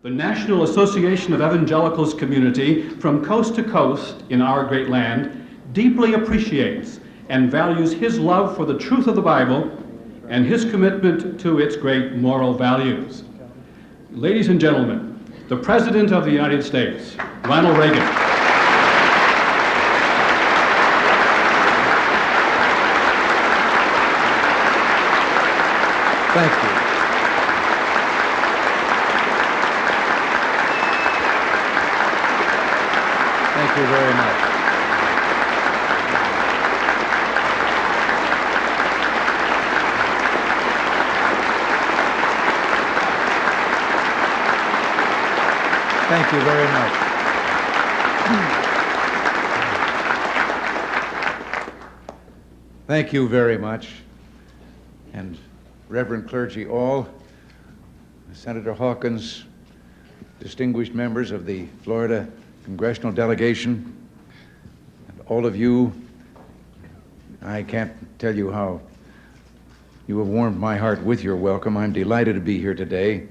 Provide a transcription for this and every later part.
The National Association of Evangelicals community from coast to coast in our great land deeply appreciates and values his love for the truth of the Bible and his commitment to its great moral values. Ladies and gentlemen, the President of the United States, Ronald Reagan. Thank you. Thank you very much. Thank you very much. Thank you very much. And Reverend clergy all, Senator Hawkins, distinguished members of the Florida Congressional Delegation, and all of you, I can't tell you how you have warmed my heart with your welcome. I'm delighted to be here today.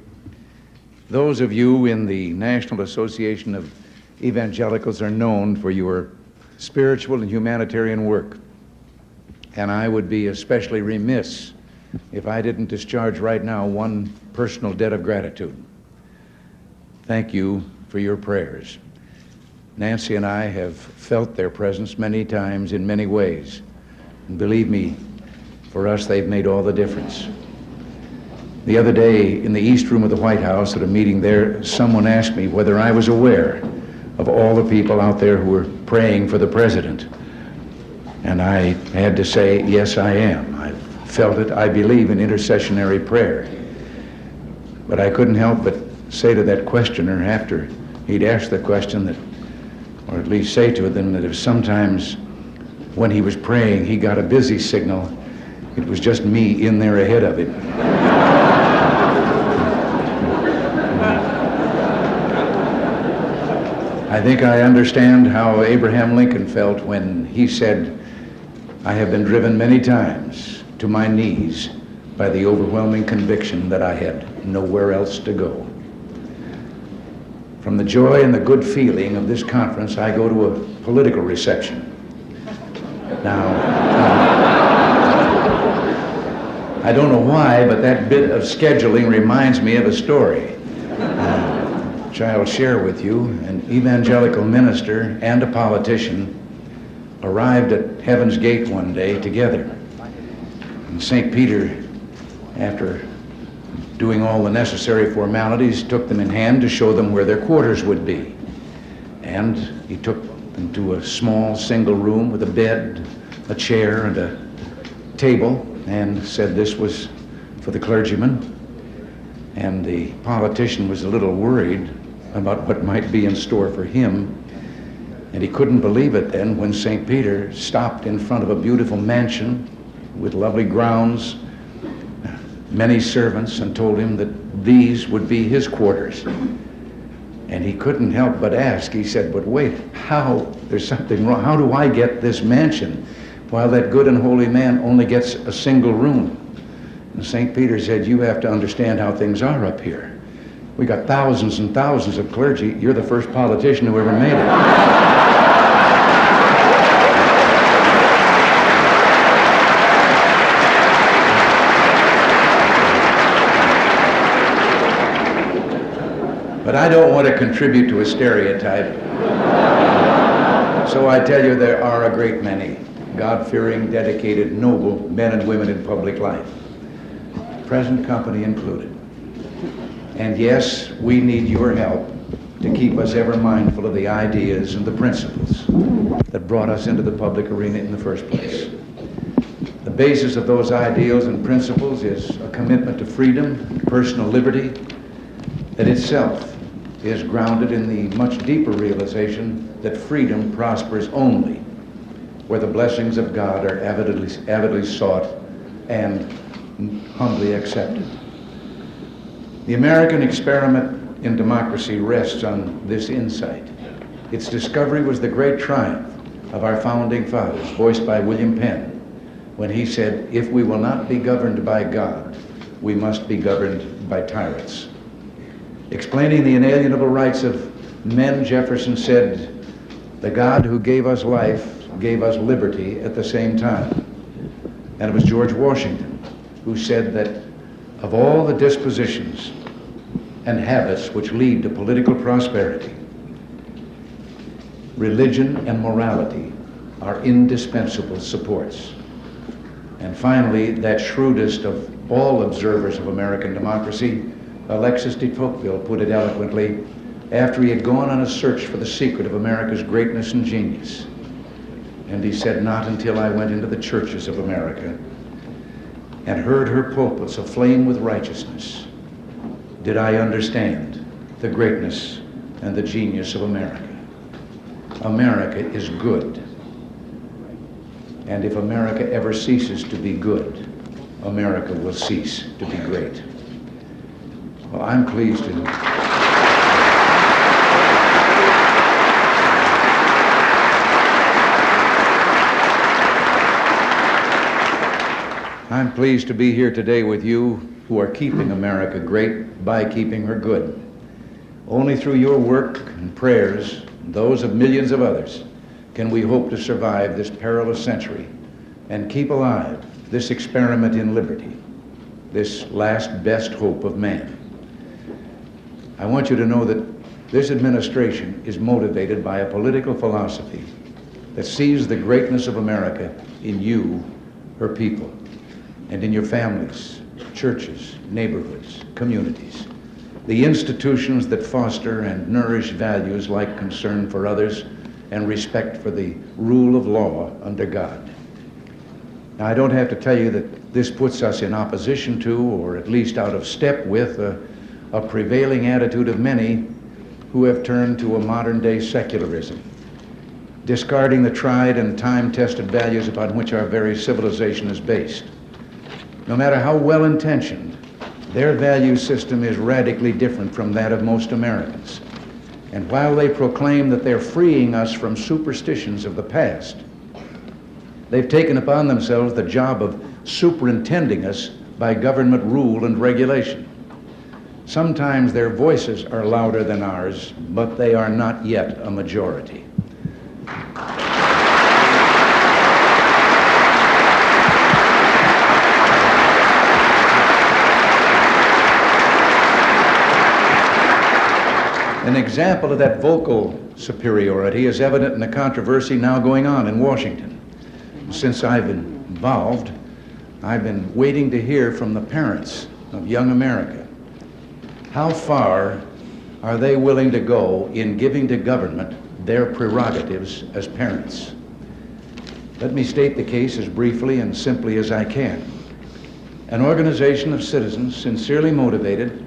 Those of you in the National Association of Evangelicals are known for your spiritual and humanitarian work, and I would be especially remiss if I didn't discharge right now one personal debt of gratitude. Thank you for your prayers. Nancy and I have felt their presence many times in many ways, and believe me, for us they've made all the difference. The other day in the East Room of the White House at a meeting there, someone asked me whether I was aware of all the people out there who were praying for the president. And I had to say, yes, I am. I've felt it. I believe in intercessionary prayer. But I couldn't help but say to that questioner after he'd asked the question that, or at least say to them that if sometimes when he was praying he got a busy signal, it was just me in there ahead of him. I think I understand how Abraham Lincoln felt when he said, "I have been driven many times to my knees by the overwhelming conviction that I had nowhere else to go." From the joy and the good feeling of this conference, I go to a political reception. Now, I don't know why, but that bit of scheduling reminds me of a story, which I'll share with you. An evangelical minister and a politician arrived at Heaven's Gate one day together. And St. Peter, after doing all the necessary formalities, took them in hand to show them where their quarters would be. And he took them to a small single room with a bed, a chair, and a table, and said this was for the clergyman. And the politician was a little worried about what might be in store for him. And he couldn't believe it then when St. Peter stopped in front of a beautiful mansion with lovely grounds, many servants, and told him that these would be his quarters. And he couldn't help but ask, he said, "But wait, there's something wrong. How do I get this mansion while that good and holy man only gets a single room?" And St. Peter said, "You have to understand how things are up here. We got thousands and thousands of clergy. You're the first politician who ever made it." But I don't want to contribute to a stereotype. So I tell you, there are a great many God-fearing, dedicated, noble men and women in public life, present company included. And yes, we need your help to keep us ever mindful of the ideas and the principles that brought us into the public arena in the first place. The basis of those ideals and principles is a commitment to freedom, personal liberty, that itself is grounded in the much deeper realization that freedom prospers only where the blessings of God are avidly sought and humbly accepted. The American experiment in democracy rests on this insight. Its discovery was the great triumph of our founding fathers, voiced by William Penn, when he said, "If we will not be governed by God, we must be governed by tyrants." Explaining the inalienable rights of men, Jefferson said, "The God who gave us life gave us liberty at the same time." And it was George Washington who said that of all the dispositions and habits which lead to political prosperity, religion and morality are indispensable supports. And finally, that shrewdest of all observers of American democracy, Alexis de Tocqueville, put it eloquently after he had gone on a search for the secret of America's greatness and genius. And he said, "Not until I went into the churches of America and heard her pulpits aflame with righteousness did I understand the greatness and the genius of America." America is good. And if America ever ceases to be good, America will cease to be great. Well, I'm pleased to... I'm pleased to be here today with you who are keeping America great by keeping her good. Only through your work and prayers, and those of millions of others, can we hope to survive this perilous century and keep alive this experiment in liberty, this last best hope of man. I want you to know that this administration is motivated by a political philosophy that sees the greatness of America in you, her people, and in your families, churches, neighborhoods, communities, the institutions that foster and nourish values like concern for others and respect for the rule of law under God. Now, I don't have to tell you that this puts us in opposition to, or at least out of step with, a prevailing attitude of many who have turned to a modern-day secularism, discarding the tried and time-tested values upon which our very civilization is based. No matter how well-intentioned, their value system is radically different from that of most Americans. And while they proclaim that they're freeing us from superstitions of the past, they've taken upon themselves the job of superintending us by government rule and regulation. Sometimes their voices are louder than ours, but they are not yet a majority. An example of that vocal superiority is evident in the controversy now going on in Washington. Since I've been involved, I've been waiting to hear from the parents of young America. How far are they willing to go in giving to government their prerogatives as parents? Let me state the case as briefly and simply as I can. An organization of citizens sincerely motivated,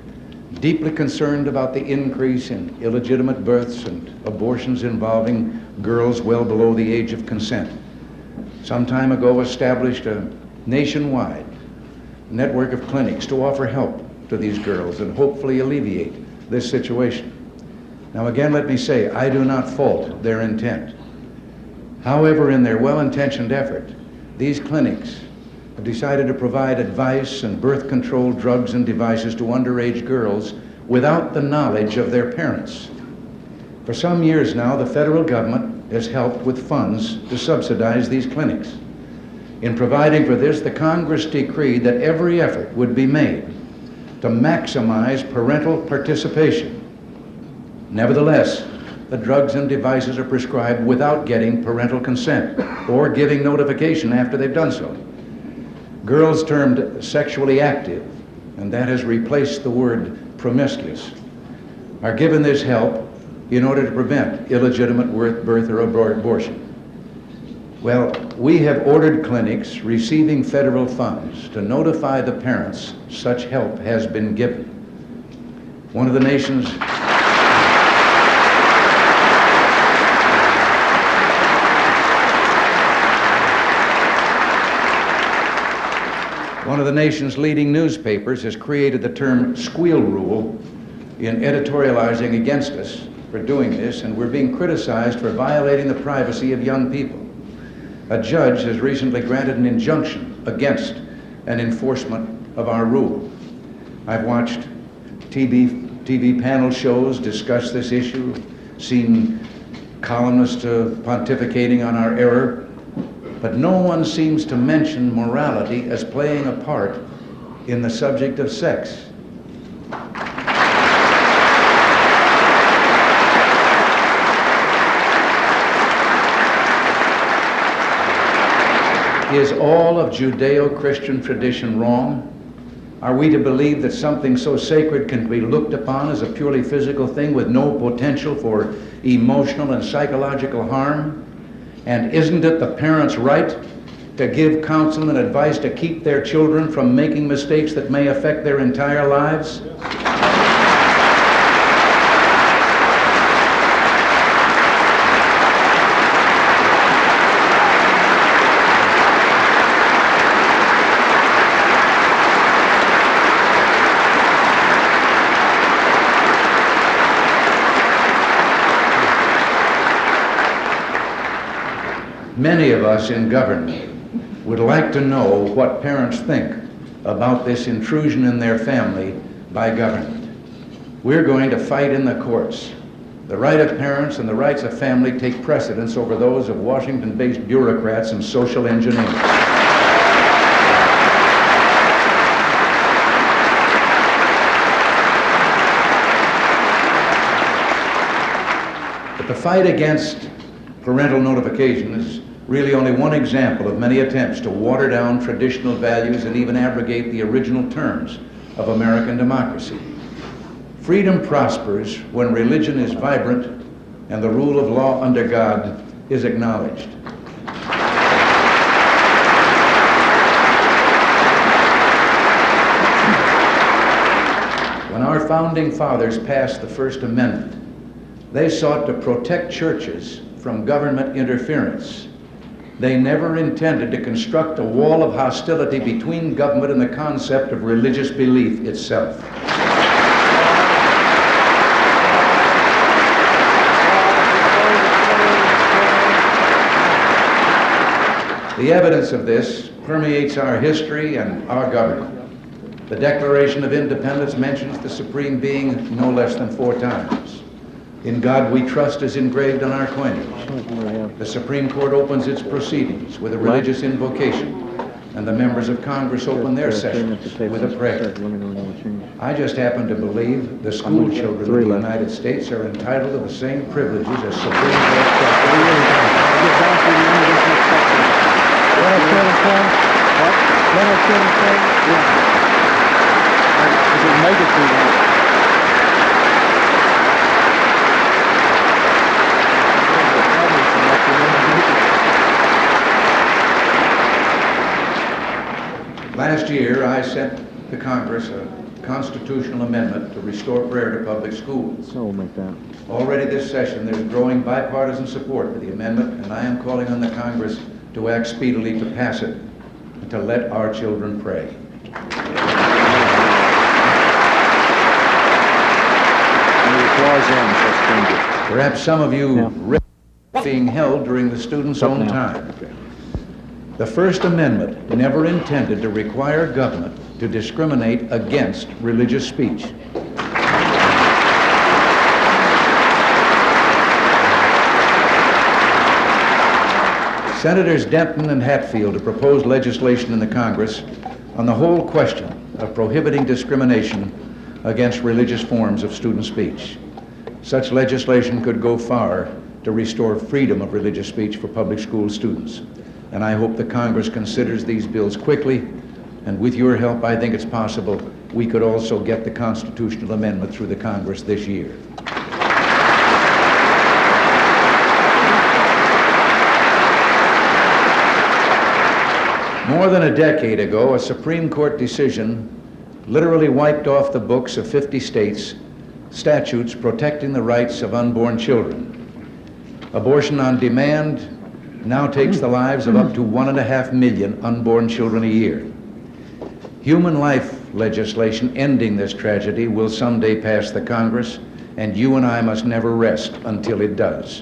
deeply concerned about the increase in illegitimate births and abortions involving girls well below the age of consent, some time ago established a nationwide network of clinics to offer help to these girls and hopefully alleviate this situation. Now again, let me say, I do not fault their intent. However, in their well-intentioned effort, these clinics have decided to provide advice and birth control drugs and devices to underage girls without the knowledge of their parents. For some years now, the federal government has helped with funds to subsidize these clinics. In providing for this, the Congress decreed that every effort would be made to maximize parental participation. Nevertheless, the drugs and devices are prescribed without getting parental consent or giving notification after they've done so. Girls termed sexually active, and that has replaced the word promiscuous, are given this help in order to prevent illegitimate birth or abortion. Well, we have ordered clinics receiving federal funds to notify the parents such help has been given. One of the nation's leading newspapers has created the term squeal rule in editorializing against us for doing this, and we're being criticized for violating the privacy of young people. A judge has recently granted an injunction against an enforcement of our rule. I've watched TV TV panel shows discuss this issue, seen columnists pontificating on our error, but no one seems to mention morality as playing a part in the subject of sex. Is all of Judeo-Christian tradition wrong? Are we to believe that something so sacred can be looked upon as a purely physical thing with no potential for emotional and psychological harm? And isn't it the parents' right to give counsel and advice to keep their children from making mistakes that may affect their entire lives? Many of us in government would like to know what parents think about this intrusion in their family by government. We're going to fight in the courts. The right of parents and the rights of family take precedence over those of Washington-based bureaucrats and social engineers. But the fight against parental notification is really only one example of many attempts to water down traditional values and even abrogate the original terms of American democracy. Freedom prospers when religion is vibrant and the rule of law under God is acknowledged. When our founding fathers passed the First Amendment, they sought to protect churches from government interference. They never intended to construct a wall of hostility between government and the concept of religious belief itself. The evidence of this permeates our history and our government. The Declaration of Independence mentions the Supreme Being no less than 4 times. In God we trust is engraved on our coinage. The Supreme Court opens its proceedings with a religious invocation, and the members of Congress open their sessions with a prayer. I just happen to believe the school children of the United States are entitled to the same privileges as Supreme Court. Last year, I sent to Congress a constitutional amendment to restore prayer to public schools. So we'll make that. Already this session, there's growing bipartisan support for the amendment, and I am calling on the Congress to act speedily to pass it and to let our children pray. Perhaps some of you being held during the student's own time. The First Amendment never intended to require government to discriminate against religious speech. Senators Denton and Hatfield have proposed legislation in the Congress on the whole question of prohibiting discrimination against religious forms of student speech. Such legislation could go far to restore freedom of religious speech for public school students. And I hope the Congress considers these bills quickly, and with your help, I think it's possible we could also get the constitutional amendment through the Congress this year. More than a decade ago, a Supreme Court decision literally wiped off the books of 50 states statutes protecting the rights of unborn children. Abortion on demand now takes the lives of up to 1.5 million unborn children a year. Human life legislation ending this tragedy will someday pass the Congress, and you and I must never rest until it does.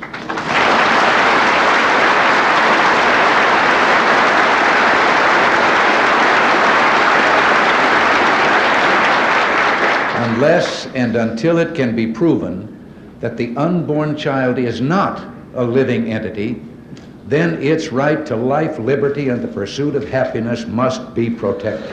unless and until it can be proven that the unborn child is not a living entity, then its right to life, liberty, and the pursuit of happiness must be protected.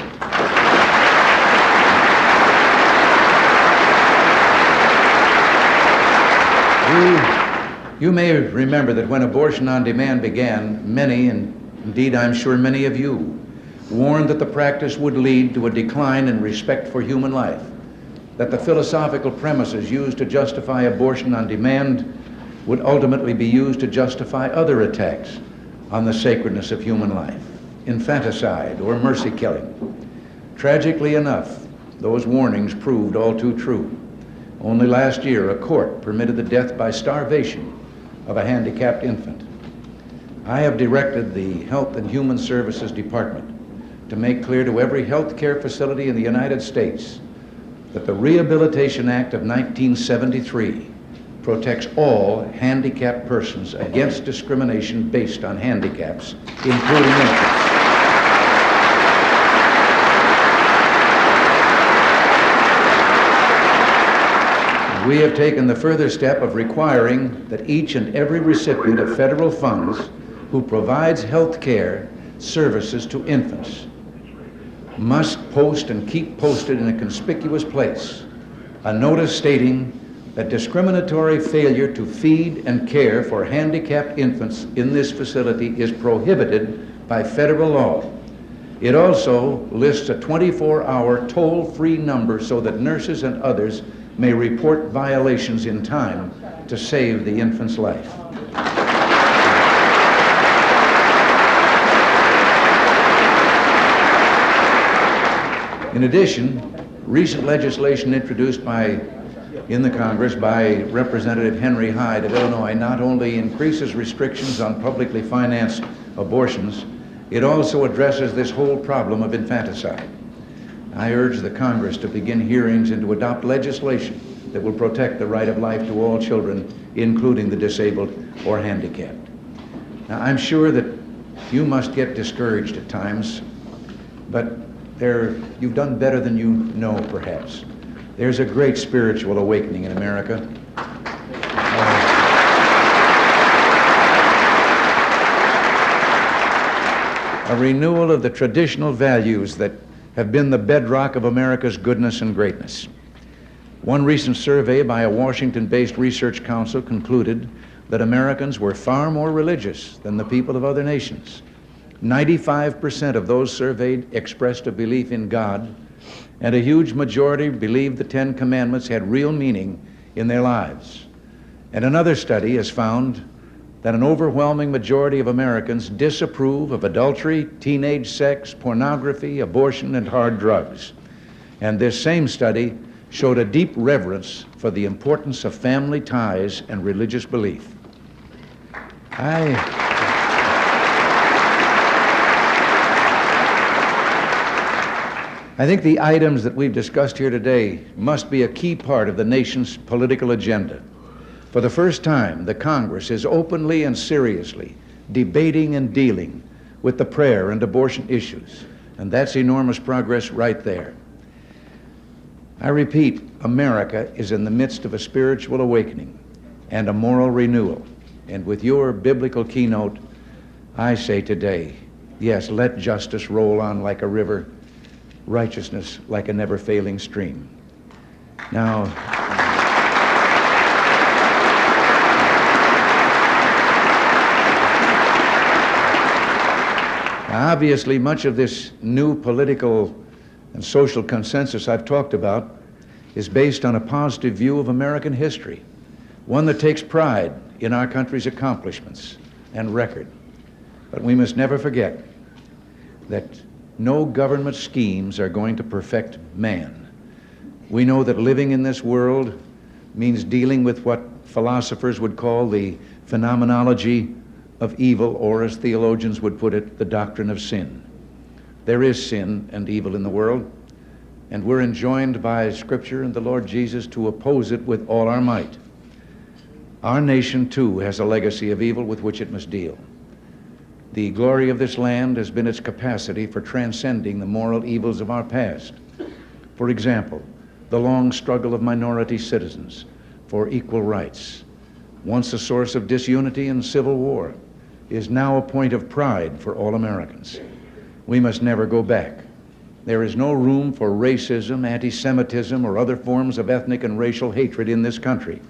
You may remember that when abortion on demand began, many, and indeed I'm sure many of you, warned that the practice would lead to a decline in respect for human life, that the philosophical premises used to justify abortion on demand would ultimately be used to justify other attacks on the sacredness of human life, infanticide or mercy killing. Tragically enough, those warnings proved all too true. Only last year, a court permitted the death by starvation of a handicapped infant. I have directed the Health and Human Services Department to make clear to every health care facility in the United States that the Rehabilitation Act of 1973 protects all handicapped persons against discrimination based on handicaps, including infants. We have taken the further step of requiring that each and every recipient of federal funds who provides health care services to infants must post and keep posted in a conspicuous place a notice stating that discriminatory failure to feed and care for handicapped infants in this facility is prohibited by federal law. It also lists a 24-hour toll-free number so that nurses and others may report violations in time to save the infant's life. In addition, recent legislation introduced in the Congress by Representative Henry Hyde of Illinois not only increases restrictions on publicly financed abortions, it also addresses this whole problem of infanticide. I urge the Congress to begin hearings and to adopt legislation that will protect the right of life to all children, including the disabled or handicapped. Now, I'm sure that you must get discouraged at times, but you've done better than you know, perhaps. There's a great spiritual awakening in America. A renewal of the traditional values that have been the bedrock of America's goodness and greatness. One recent survey by a Washington-based research council concluded that Americans were far more religious than the people of other nations. 95% of those surveyed expressed a belief in God, and a huge majority believed the Ten Commandments had real meaning in their lives. And another study has found that an overwhelming majority of Americans disapprove of adultery, teenage sex, pornography, abortion, and hard drugs. And this same study showed a deep reverence for the importance of family ties and religious belief. I think the items that we've discussed here today must be a key part of the nation's political agenda. For the first time, the Congress is openly and seriously debating and dealing with the prayer and abortion issues, and that's enormous progress right there. I repeat, America is in the midst of a spiritual awakening and a moral renewal, and with your biblical keynote, I say today, yes, let justice roll on like a river, righteousness like a never-failing stream. Now, obviously, much of this new political and social consensus I've talked about is based on a positive view of American history, one that takes pride in our country's accomplishments and record. But we must never forget that no government schemes are going to perfect man. We know that living in this world means dealing with what philosophers would call the phenomenology of evil, or as theologians would put it, the doctrine of sin. There is sin and evil in the world, and we're enjoined by Scripture and the Lord Jesus to oppose it with all our might. Our nation, too, has a legacy of evil with which it must deal. The glory of this land has been its capacity for transcending the moral evils of our past. For example, the long struggle of minority citizens for equal rights, once a source of disunity and civil war, is now a point of pride for all Americans. We must never go back. There is no room for racism, anti-Semitism, or other forms of ethnic and racial hatred in this country.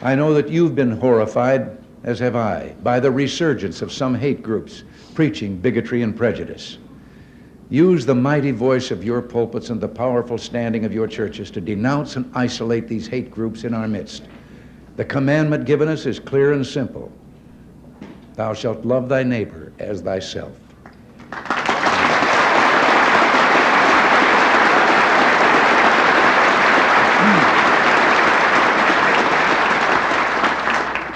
I know that you've been horrified, as have I, by the resurgence of some hate groups preaching bigotry and prejudice. Use the mighty voice of your pulpits and the powerful standing of your churches to denounce and isolate these hate groups in our midst. The commandment given us is clear and simple. Thou shalt love thy neighbor as thyself.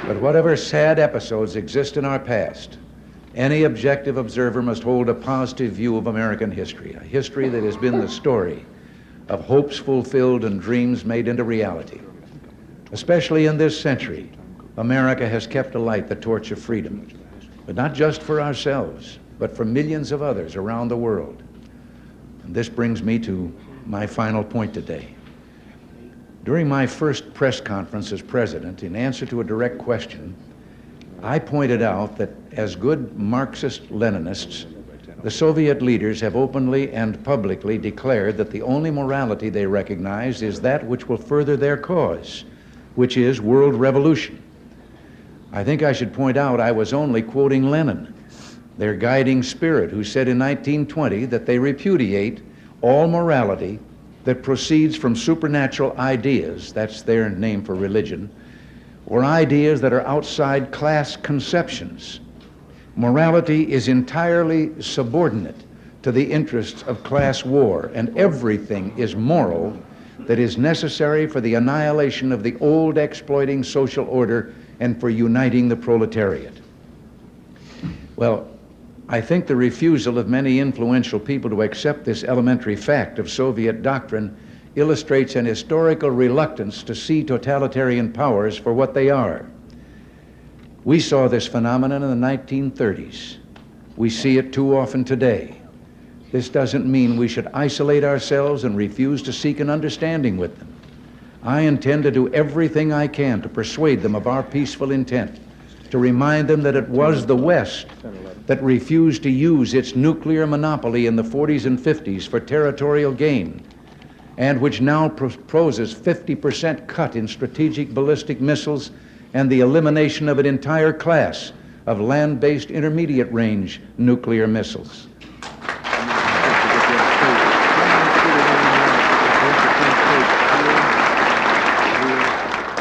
But whatever sad episodes exist in our past, any objective observer must hold a positive view of American history, a history that has been the story of hopes fulfilled and dreams made into reality. Especially in this century, America has kept alight the torch of freedom, but not just for ourselves, but for millions of others around the world. And this brings me to my final point today. During my first press conference as president, in answer to a direct question, I pointed out that as good Marxist-Leninists, the Soviet leaders have openly and publicly declared that the only morality they recognize is that which will further their cause, which is world revolution. I think I should point out I was only quoting Lenin, their guiding spirit, who said in 1920 that they repudiate all morality that proceeds from supernatural ideas, that's their name for religion, or ideas that are outside class conceptions. Morality is entirely subordinate to the interests of class war, and everything is moral that is necessary for the annihilation of the old exploiting social order and for uniting the proletariat. Well, I think the refusal of many influential people to accept this elementary fact of Soviet doctrine illustrates an historical reluctance to see totalitarian powers for what they are. We saw this phenomenon in the 1930s. We see it too often today. This doesn't mean we should isolate ourselves and refuse to seek an understanding with them. I intend to do everything I can to persuade them of our peaceful intent, to remind them that it was the West that refused to use its nuclear monopoly in the 40s and 50s for territorial gain, and which now proposes 50% cut in strategic ballistic missiles and the elimination of an entire class of land-based intermediate-range nuclear missiles.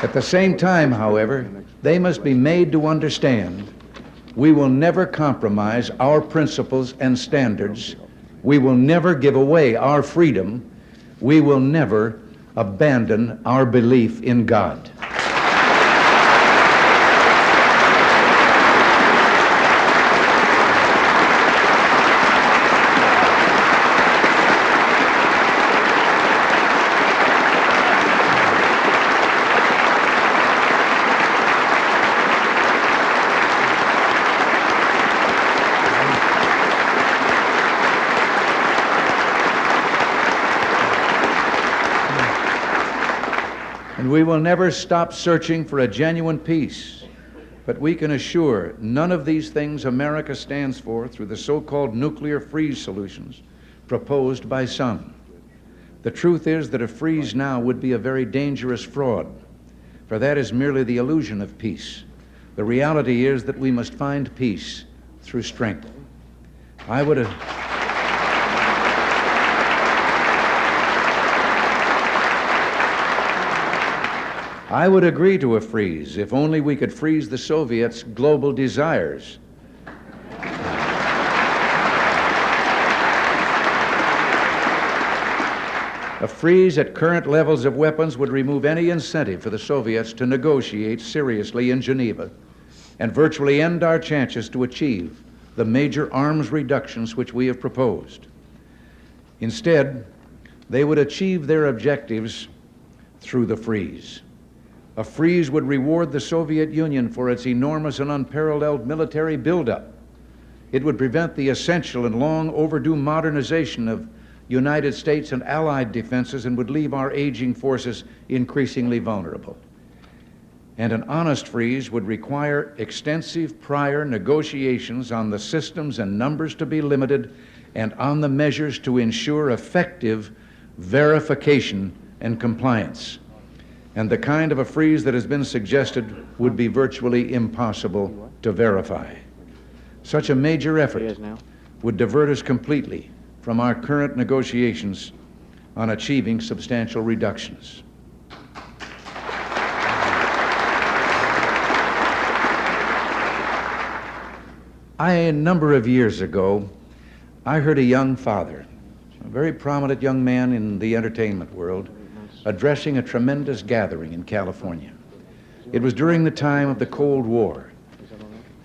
At the same time, however, they must be made to understand we will never compromise our principles and standards. We will never give away our freedom. We will never abandon our belief in God. And we will never stop searching for a genuine peace. But we can assure none of these things America stands for through the so-called nuclear freeze solutions proposed by some. The truth is that a freeze now would be a very dangerous fraud, for that is merely the illusion of peace. The reality is that we must find peace through strength. I would agree to a freeze if only we could freeze the Soviets' global desires. A freeze at current levels of weapons would remove any incentive for the Soviets to negotiate seriously in Geneva and virtually end our chances to achieve the major arms reductions which we have proposed. Instead, they would achieve their objectives through the freeze. A freeze would reward the Soviet Union for its enormous and unparalleled military buildup. It would prevent the essential and long overdue modernization of United States and Allied defenses and would leave our aging forces increasingly vulnerable. And an honest freeze would require extensive prior negotiations on the systems and numbers to be limited and on the measures to ensure effective verification and compliance. And the kind of a freeze that has been suggested would be virtually impossible to verify. Such a major effort would divert us completely from our current negotiations on achieving substantial reductions. A number of years ago, I heard a young father, a very prominent young man in the entertainment world, addressing a tremendous gathering in California. It was during the time of the Cold War,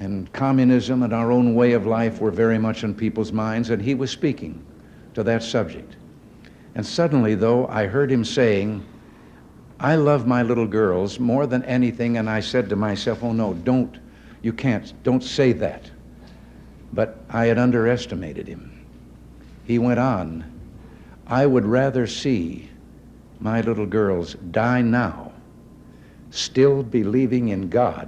and communism and our own way of life were very much on people's minds, and he was speaking to that subject. And suddenly, though, I heard him saying, "I love my little girls more than anything," and I said to myself, "Oh no, don't say that." But I had underestimated him. He went on, "I would rather see my little girls die now, still believing in God,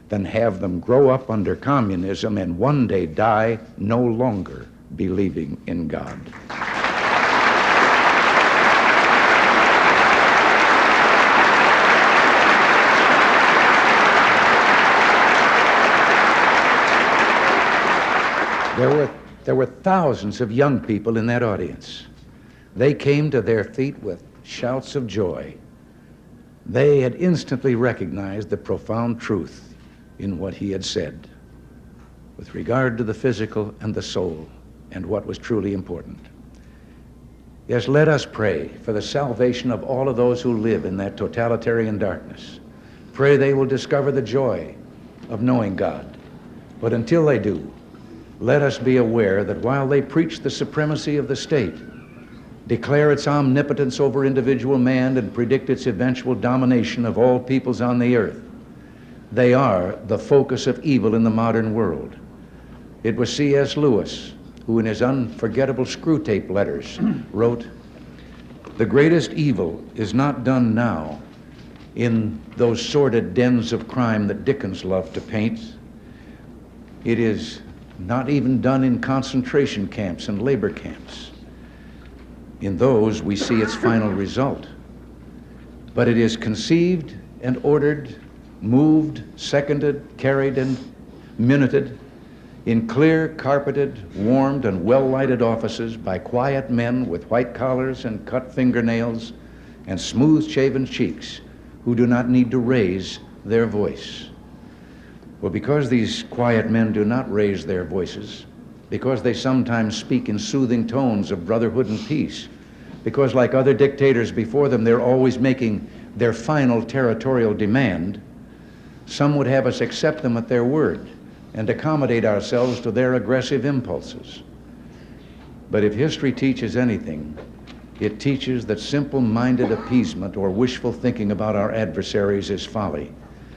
than have them grow up under communism and one day die no longer believing in God." There were thousands of young people in that audience. They came to their feet with shouts of joy. They had instantly recognized the profound truth in what he had said with regard to the physical and the soul and what was truly important. Yes, let us pray for the salvation of all of those who live in that totalitarian darkness. Pray they will discover the joy of knowing God. But until they do, let us be aware that while they preach the supremacy of the state, declare its omnipotence over individual man, and predict its eventual domination of all peoples on the earth, they are the focus of evil in the modern world. It was C.S. Lewis who, in his unforgettable Screwtape letters, wrote, "The greatest evil is not done now in those sordid dens of crime that Dickens loved to paint. It is not even done in concentration camps and labor camps. In those, we see its final result. But it is conceived and ordered, moved, seconded, carried, and minuted in clear, carpeted, warmed, and well-lighted offices by quiet men with white collars and cut fingernails and smooth-shaven cheeks who do not need to raise their voice." Well, because these quiet men do not raise their voices, because they sometimes speak in soothing tones of brotherhood and peace, because like other dictators before them, they're always making their final territorial demand, some would have us accept them at their word and accommodate ourselves to their aggressive impulses. But if history teaches anything, it teaches that simple-minded appeasement or wishful thinking about our adversaries is folly.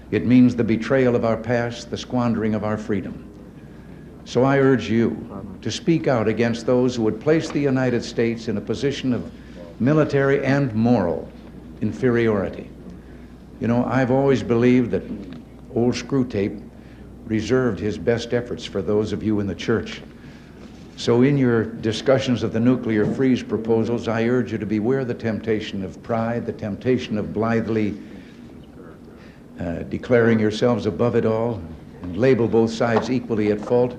It means the betrayal of our past, the squandering of our freedom. So I urge you to speak out against those who would place the United States in a position of military and moral inferiority. You know, I've always believed that old Screwtape reserved his best efforts for those of you in the church. So in your discussions of the nuclear freeze proposals, I urge you to beware the temptation of pride, the temptation of blithely declaring yourselves above it all and label both sides equally at fault,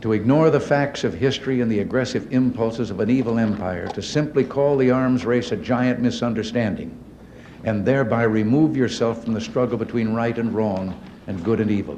to ignore the facts of history and the aggressive impulses of an evil empire, to simply call the arms race a giant misunderstanding, and thereby remove yourself from the struggle between right and wrong and good and evil.